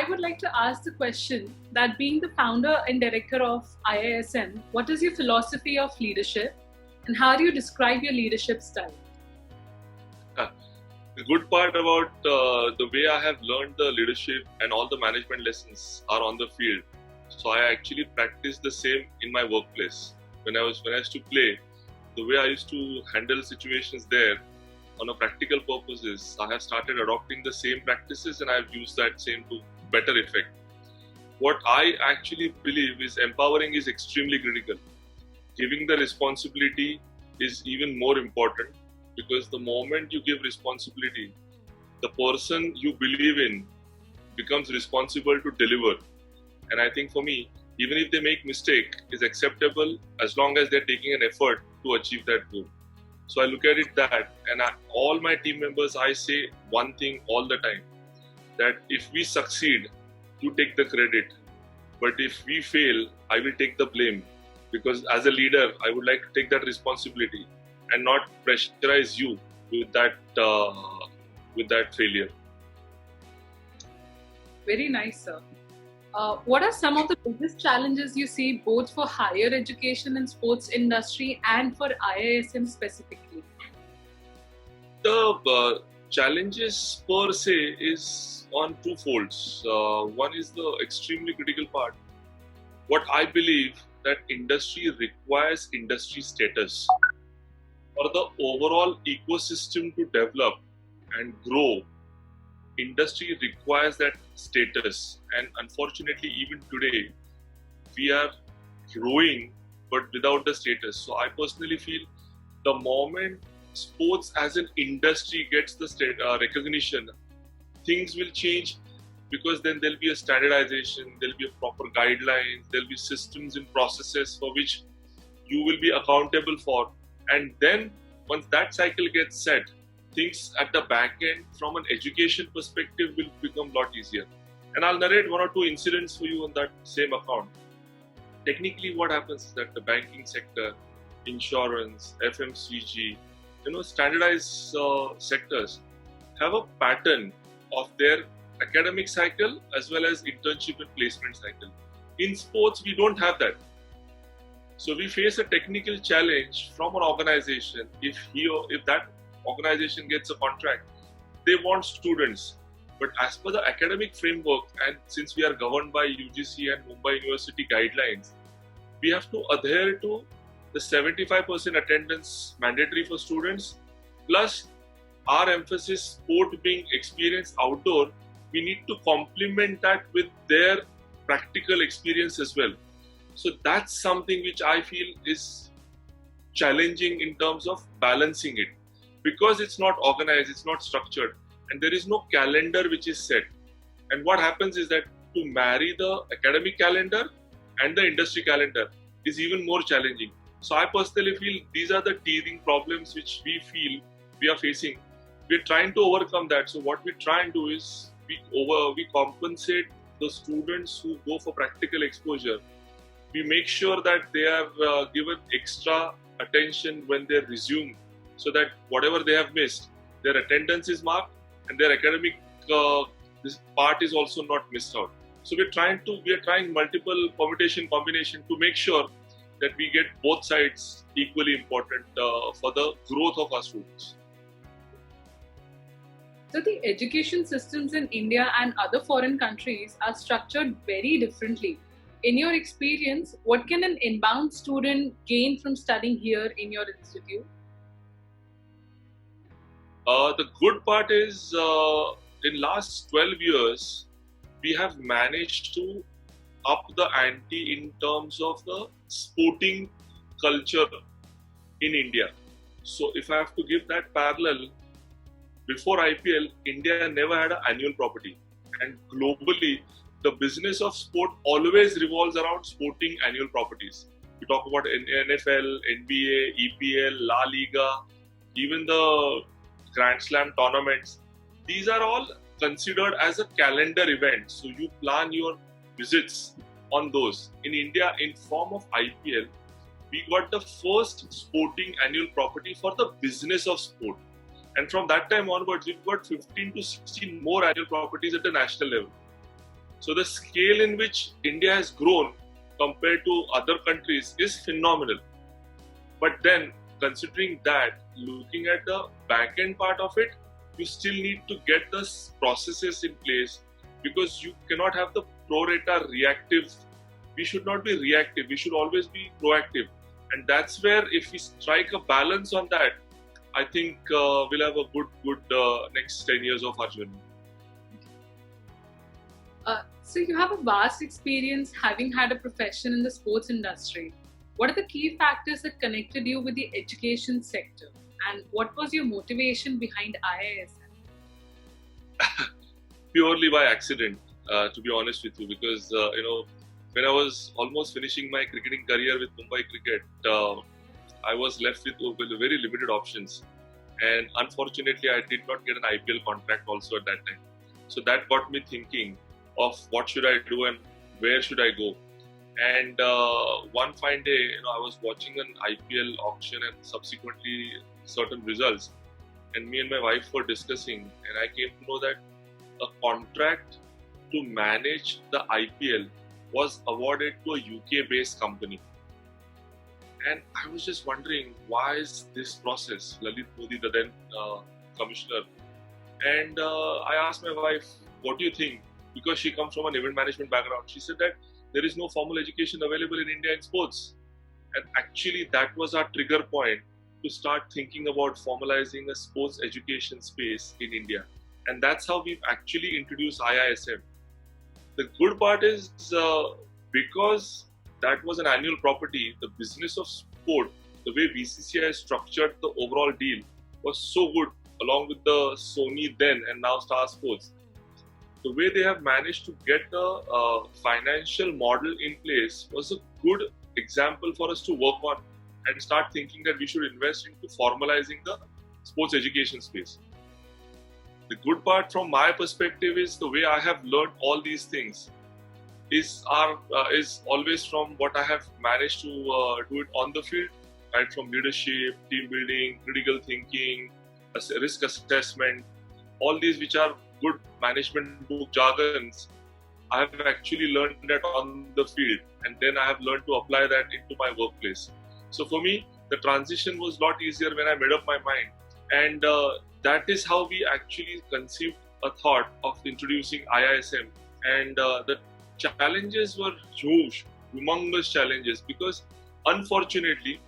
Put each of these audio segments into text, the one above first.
I would like to ask the question that being the founder and director of IISM, what is your philosophy of leadership and how do you describe your leadership style? The good part about the way I have learned the leadership and all the management lessons are on the field. So I actually practice the same in my workplace. When I used to play, the way I used to handle situations there on a practical purposes, I have started adopting the same practices and I have used that same to better effect. What I actually believe is empowering is extremely critical. Giving the responsibility is even more important, because the moment you give responsibility, the person you believe in becomes responsible to deliver. And I think for me, even if they make mistake, is acceptable as long as they're taking an effort to achieve that goal. So I look at it that, and all my team members, I say one thing all the time, that if we succeed, you take the credit. But if we fail, I will take the blame. Because as a leader, I would like to take that responsibility and not pressurize you with that failure. Very nice, sir. What are some of the biggest challenges you see both for higher education and sports industry and for IISM specifically? The challenges per se is on two folds. One is the extremely critical part. What I believe that industry requires industry status. For the overall ecosystem to develop and grow, industry requires that status. And unfortunately, even today, we are growing but without the status. So I personally feel the moment sports as an industry gets the recognition, things will change, because then there'll be a standardization, there'll be a proper guidelines, there'll be systems and processes for which you will be accountable for. And then once that cycle gets set, things at the back end from an education perspective will become a lot easier. And I'll narrate one or two incidents for you on that same account. Technically, what happens is that the banking sector, insurance, FMCG, standardized sectors have a pattern of their academic cycle as well as internship and placement cycle. In sports, we don't have that. So we face a technical challenge from an organization. If that organization gets a contract, they want students. But as per the academic framework, and since we are governed by UGC and Mumbai University guidelines, we have to adhere to the 75% attendance mandatory for students, plus our emphasis sport being experienced outdoor, we need to complement that with their practical experience as well. So that's something which I feel is challenging in terms of balancing it, because it's not organized, it's not structured, and there is no calendar which is set. And what happens is that to marry the academic calendar and the industry calendar is even more challenging. So I personally feel these are the teething problems which we feel we are facing. We're trying to overcome that. So what we try and do is we compensate the students who go for practical exposure. We make sure that they are given extra attention when they resume, so that whatever they have missed, their attendance is marked and their academic this part is also not missed out. So we are trying multiple combination to make sure that we get both sides equally important for the growth of our students. So the education systems in India and other foreign countries are structured very differently. In your experience, what can an inbound student gain from studying here in your institute? The good part is in last 12 years, we have managed to up the ante in terms of the sporting culture in India. So if I have to give that parallel, before IPL, India never had an annual property. And globally, the business of sport always revolves around sporting annual properties. We talk about NFL, NBA, EPL, La Liga, even the Grand Slam tournaments. These are all considered as a calendar event. So you plan your visits on those. In India, in form of IPL, we got the first sporting annual property for the business of sport. And from that time onwards, we've got 15 to 16 more annual properties at the national level. So the scale in which India has grown compared to other countries is phenomenal. But then, considering that, looking at the back end part of it, you still need to get the processes in place, because you cannot have the pro rata reactive. We should not be reactive, we should always be proactive. And that's where, if we strike a balance on that, I think we'll have a good next 10 years of our journey. So you have a vast experience having had a profession in the sports industry. What are the key factors that connected you with the education sector? And what was your motivation behind IISM? Purely by accident, to be honest with you, because when I was almost finishing my cricketing career with Mumbai Cricket, I was left with very limited options, and unfortunately I did not get an IPL contract also at that time. So that got me thinking of what should I do and where should I go. And one fine day, I was watching an IPL auction and subsequently certain results, and me and my wife were discussing, and I came to know that a contract to manage the IPL was awarded to a UK-based company. And I was just wondering, why is this process? Lalit Modi, the then commissioner. And I asked my wife, what do you think? Because she comes from an event management background. She said that there is no formal education available in India in sports. And actually that was our trigger point to start thinking about formalizing a sports education space in India. And that's how we've actually introduced IISM. The good part is because that was an annual property, the business of sport, the way BCCI structured the overall deal was so good, along with the Sony then and now Star Sports. The way they have managed to get the financial model in place was a good example for us to work on and start thinking that we should invest into formalizing the sports education space. The good part from my perspective is the way I have learned all these things is always from what I have managed to do it on the field, right? From leadership, team building, critical thinking, risk assessment, all these which are good management book jargons, I have actually learned that on the field, and then I have learned to apply that into my workplace. So for me, the transition was a lot easier when I made up my mind, and that is how we actually conceived a thought of introducing IISM. And the challenges were huge, humongous challenges, because unfortunately,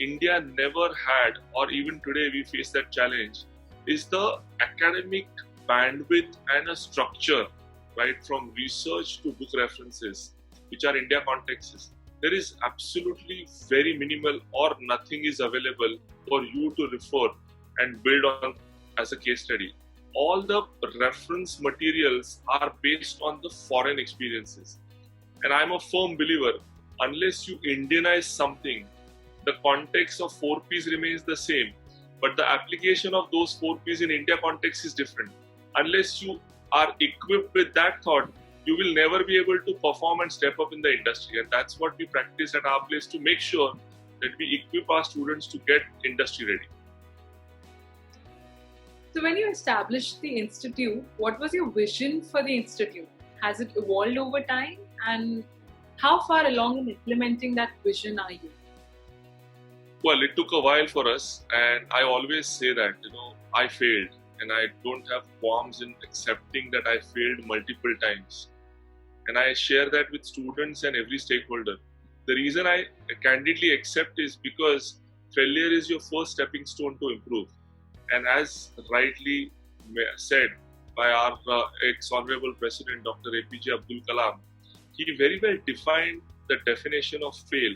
India never had, or even today we face that challenge, is the academic bandwidth and a structure, right, from research to book references, which are India contexts. There is absolutely very minimal or nothing is available for you to refer and build on as a case study. All the reference materials are based on the foreign experiences. And I'm a firm believer, unless you Indianize something, the context of 4Ps remains the same, but the application of those 4Ps in India context is different. Unless you are equipped with that thought, you will never be able to perform and step up in the industry. And that's what we practice at our place to make sure that we equip our students to get industry ready. So when you established the institute, what was your vision for the institute? Has it evolved over time? And how far along in implementing that vision are you? Well, it took a while for us, and I always say that, I failed, and I don't have qualms in accepting that I failed multiple times. And I share that with students and every stakeholder. The reason I candidly accept is because failure is your first stepping stone to improve. And as rightly said by our ex-Honorable President Dr. APJ Abdul Kalam, he very well defined the definition of fail.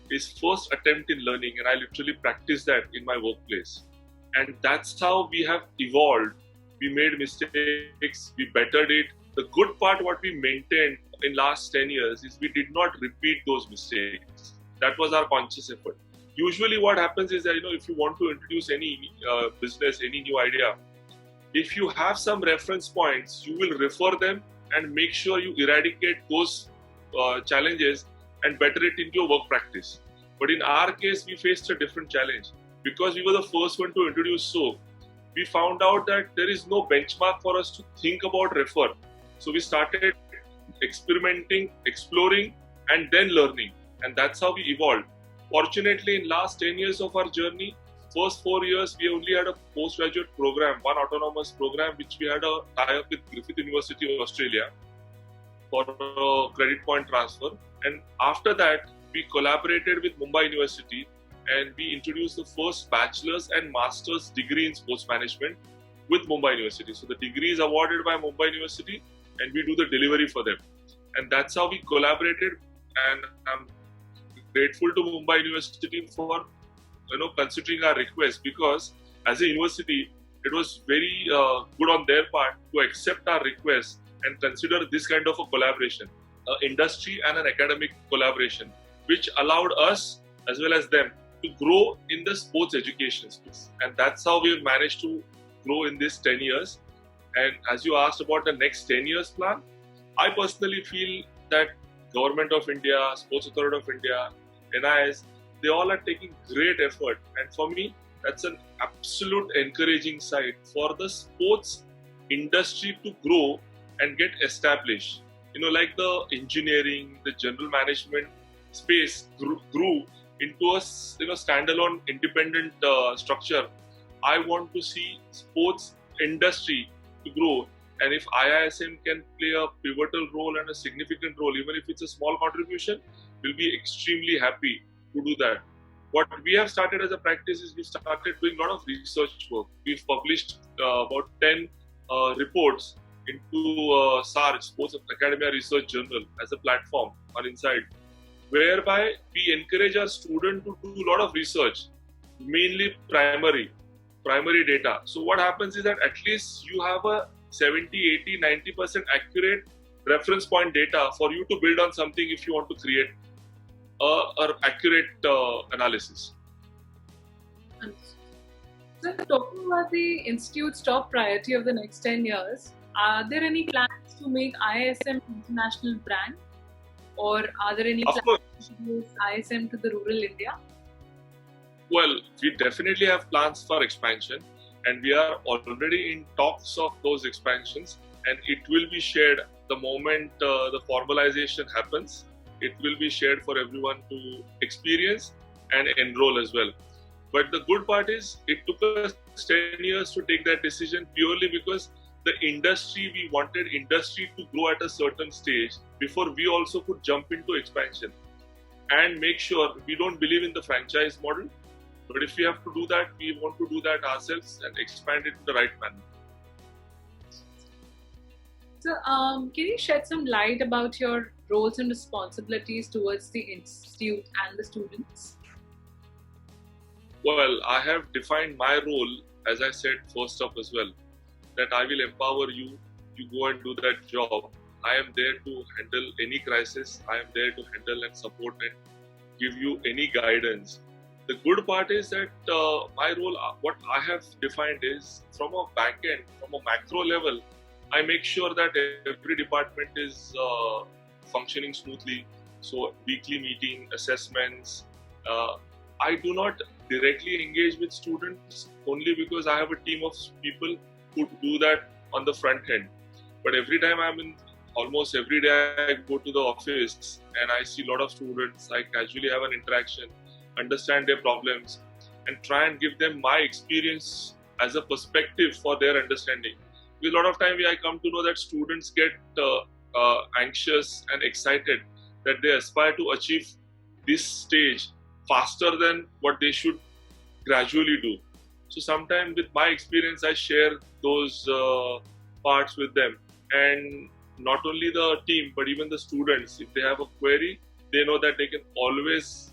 His first attempt in learning, and I literally practice that in my workplace. And that's how we have evolved. We made mistakes, we bettered it. The good part, what we maintained in last 10 years is we did not repeat those mistakes. That was our conscious effort. Usually what happens is that, if you want to introduce any business, any new idea, if you have some reference points, you will refer them and make sure you eradicate those challenges and better it into your work practice. But in our case, we faced a different challenge. Because we were the first one to introduce SOAP, we found out that there is no benchmark for us to think about refer. So we started experimenting, exploring, and then learning. And that's how we evolved. Fortunately, in last 10 years of our journey, first 4 years we only had a postgraduate program, one autonomous program, which we had a tie-up with Griffith University of Australia for a credit point transfer. And after that, we collaborated with Mumbai University and we introduced the first bachelor's and master's degree in sports management with Mumbai University. So the degree is awarded by Mumbai University and we do the delivery for them. And that's how we collaborated, and I'm grateful to Mumbai University for considering our request, because as a university, it was very good on their part to accept our request and consider this kind of a collaboration, industry and an academic collaboration, which allowed us as well as them to grow in the sports education space. And that's how we've managed to grow in these 10 years. And as you asked about the next 10 years plan, I personally feel that Government of India, Sports Authority of India, NIS, they all are taking great effort. And for me, that's an absolute encouraging side for the sports industry to grow and get established. Like the engineering, the general management space grew into a standalone independent structure. I want to see sports industry to grow, and if IISM can play a pivotal role and a significant role, even if it's a small contribution, we'll be extremely happy to do that. What we have started as a practice is we started doing a lot of research work. We've published about 10 reports into SARJ, Sports Academia Research Journal, as a platform on Inside, whereby we encourage our students to do a lot of research, mainly primary data. So what happens is that at least you have a 70, 80, 90% accurate reference point data for you to build on something if you want to create an accurate analysis. So, talking about the Institute's top priority of the next 10 years, are there any plans to make IISM international brand? Or are there any plans to introduce IISM to the rural India? Well, we definitely have plans for expansion, and we are already in talks of those expansions, and it will be shared the moment the formalization happens. It will be shared for everyone to experience and enroll as well. But the good part is it took us 10 years to take that decision, purely because we wanted industry to grow at a certain stage before we also could jump into expansion and make sure we don't believe in the franchise model. But if we have to do that, we want to do that ourselves and expand it in the right manner. So, can you shed some light about your roles and responsibilities towards the institute and the students? Well, I have defined my role, as I said first up as well, that I will empower you, you go and do that job. I am there to handle any crisis. I am there to handle and support and give you any guidance. The good part is that my role, what I have defined is from a back end, from a macro level, I make sure that every department is functioning smoothly. So weekly meeting, assessments. I do not directly engage with students only because I have a team of people who do that on the front end. But almost every day I go to the office and I see a lot of students. I casually have an interaction, understand their problems, and try and give them my experience as a perspective for their understanding. Because a lot of time I come to know that students get anxious and excited that they aspire to achieve this stage faster than what they should gradually do. So sometimes with my experience, I share those parts with them. And not only the team, but even the students, if they have a query, they know that they can always,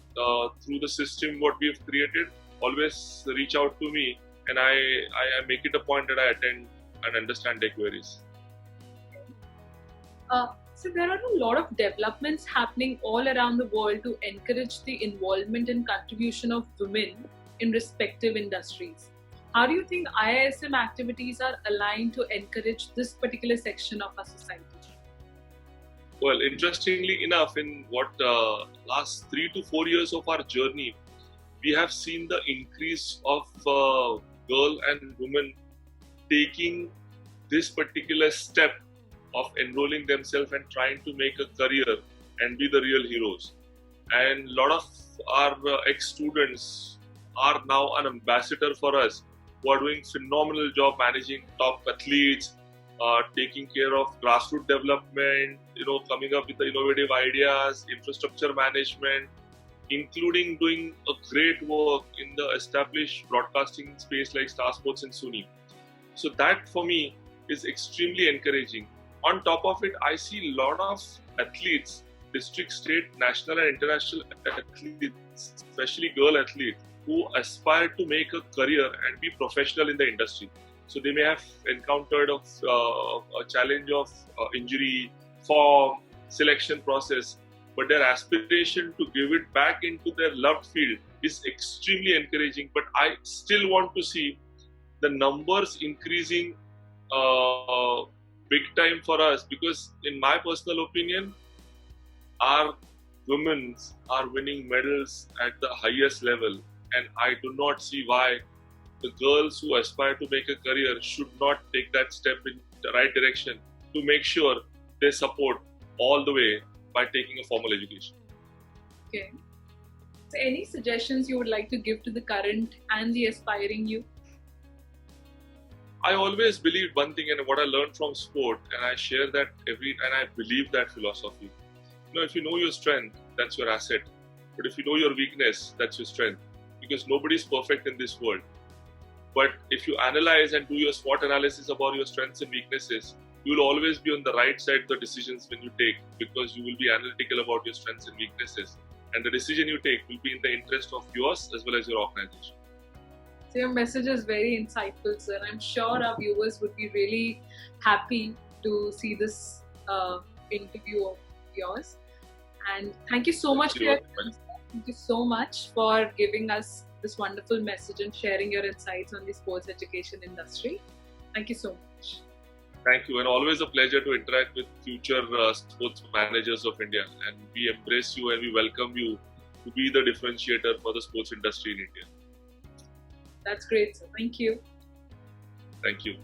through the system what we have created, always reach out to me, and I make it a point that I attend and understand their queries. So there are a lot of developments happening all around the world to encourage the involvement and contribution of women in respective industries. How do you think IISM activities are aligned to encourage this particular section of our society? Well, interestingly enough, in last 3 to 4 years of our journey, we have seen the increase of girl and women taking this particular step of enrolling themselves and trying to make a career and be the real heroes. And a lot of our ex-students are now an ambassador for us, who are doing phenomenal job managing top athletes, taking care of grassroots development, coming up with the innovative ideas, infrastructure management, including doing a great work in the established broadcasting space like Star Sports and Sony. So that for me is extremely encouraging. On top of it, I see a lot of athletes, district, state, national and international athletes, especially girl athletes, who aspire to make a career and be professional in the industry. So they may have encountered a challenge of injury, form, selection process, but their aspiration to give it back into their loved field is extremely encouraging. But I still want to see the numbers increasing big time for us, because in my personal opinion, our women are winning medals at the highest level, and I do not see why the girls who aspire to make a career should not take that step in the right direction to make sure they support all the way by taking a formal education. Okay. So any suggestions you would like to give to the current and the aspiring youth? I always believed one thing, and what I learned from sport, and I share that and I believe that philosophy. If you know your strength, that's your asset. But if you know your weakness, that's your strength. Because nobody is perfect in this world. But if you analyze and do your SWOT analysis about your strengths and weaknesses, you will always be on the right side of the decisions when you take, because you will be analytical about your strengths and weaknesses. And the decision you take will be in the interest of yours as well as your organization. So your message is very insightful, sir. I'm sure our viewers would be really happy to see this interview of yours. And thank you so much for your time. Thank you so much for giving us this wonderful message and sharing your insights on the sports education industry. Thank you so much. Thank you, and always a pleasure to interact with future sports managers of India. And we embrace you and we welcome you to be the differentiator for the sports industry in India. That's great, sir. Thank you. Thank you.